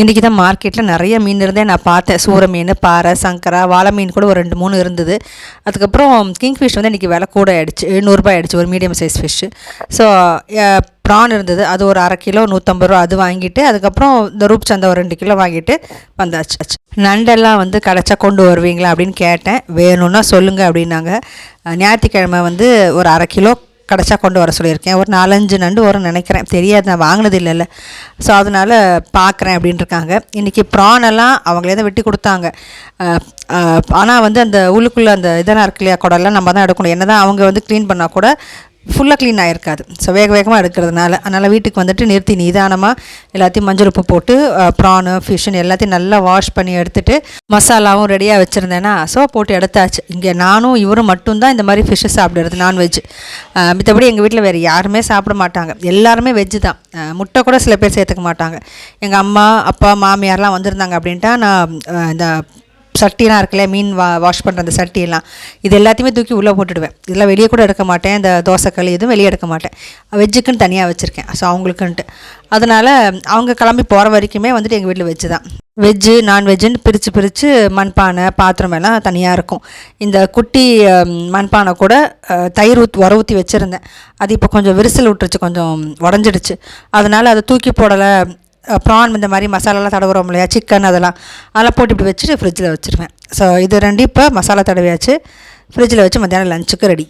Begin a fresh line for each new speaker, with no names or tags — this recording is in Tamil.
இன்றைக்கி தான் மார்க்கெட்டில் நிறைய மீன் இருந்தே நான் பார்த்தேன். சூற மீன், பாறை, சங்கரா, வாழை மீன் கூட ஒரு 2-3 இருந்தது. அதுக்கப்புறம் கிங்ஃபிஷ் வந்து இன்றைக்கி விலை கூட ஆகிடுச்சு, 700 ஆகிடுச்சு ஒரு medium size fish. So PRAN இருந்தது, அது ஒரு அரை கிலோ 150 ரூபா, அது வாங்கிட்டு அதுக்கப்புறம் இந்த ரூப் சந்தை ஒரு 2 கிலோ வாங்கிட்டு வந்தாச்சு. நண்டெல்லாம் வந்து கிடச்சா கொண்டு வருவீங்களா அப்படின்னு கேட்டேன். வேணும்னா சொல்லுங்கள் அப்படின்னாங்க. ஞாயிற்றுக்கிழமை வந்து ஒரு அரை கிலோ கிடச்சா கொண்டு வர சொல்லியிருக்கேன். ஒரு 4-5 நண்டு வரும்னு நினைக்கிறேன், தெரியாது, நான் வாங்கினது இல்லைல்ல. ஸோ அதனால் பார்க்குறேன் அப்படின்ட்டுருக்காங்க. இன்றைக்கி ப்ரானெல்லாம் அவங்களே தான் வெட்டி கொடுத்தாங்க. ஆனால் வந்து அந்த உள்ளுக்குள்ளே அந்த இதெல்லாம் இருக்கு இல்லையா, குடலாம் நம்ம தான் எடுக்கணும். என்ன தான் அவங்க வந்து க்ளீன் பண்ணால் கூட ஃபுல்லாக க்ளீன் ஆகிருக்காது. ஸோ வேகமாக எடுக்கிறதுனால அதனால் வீட்டுக்கு வந்துட்டு நிறுத்தி நிதானமாக எல்லாத்தையும் மஞ்சள் உப்பு போட்டு ப்ரானு ஃபிஷ்ஷுன்னு எல்லாத்தையும் நல்லா வாஷ் பண்ணி எடுத்துகிட்டு மசாலாவும் ரெடியாக வச்சுருந்தேன்னா ஸோ போட்டு எடுத்தாச்சு. இங்கே நானும் இவரும் மட்டும்தான் இந்த மாதிரி ஃபிஷ்ஷு சாப்பிடுறது, நான்வெஜ். மற்றபடி எங்கள் வீட்டில் வேறு யாருமே சாப்பிட மாட்டாங்க, எல்லாருமே வெஜ்ஜு தான். முட்டை கூட சில பேர் சேர்த்துக்க மாட்டாங்க. எங்கள் அம்மா, அப்பா, மாமியார்லாம் வந்திருந்தாங்க அப்படின்ட்டா நான் இந்த சட்டிலாம் இருக்குல்ல, மீன் வாஷ் பண்ணுற அந்த சட்டியெல்லாம் இது எல்லாத்தையுமே தூக்கி உள்ளே போட்டுடுவேன். இதெல்லாம் வெளியே கூட எடுக்க மாட்டேன். இந்த தோசைக்கல் எதுவும் வெளியே எடுக்க மாட்டேன். வெஜ்ஜுக்குன்னு தனியாக வச்சுருக்கேன், ஸோ அவங்களுக்குன்ட்டு. அதனால் அவங்க கிளம்பி போகிற வரைக்குமே வந்துட்டு எங்கள் வீட்டில் வெஜ்ஜு தான். வெஜ்ஜு நான்வெஜ்ஜுன்னு பிரித்து மண்பானை பாத்திரம் எல்லாம் தனியாக இருக்கும். இந்த குட்டி மண்பானை கூட தயிர் ஊற்றி வச்சுருந்தேன். அது இப்போ கொஞ்சம் விரிசல் விட்டுருச்சு, கொஞ்சம் உடஞ்சிடுச்சு. அதனால் அதை தூக்கி போடலை. ப்ரான் இந்த மாதிரி மசாலாலாம் தடவுறோம் இல்லையா, சிக்கன் அதெல்லாம் போட்டு இப்படி வச்சுட்டு ஃப்ரிட்ஜில் வச்சுருவேன். ஸோ இது 2 இப்போ மசாலா தடவியாச்சு, ஃப்ரிட்ஜில் வச்சு மத்தியானம் லஞ்சுக்கு ரெடி.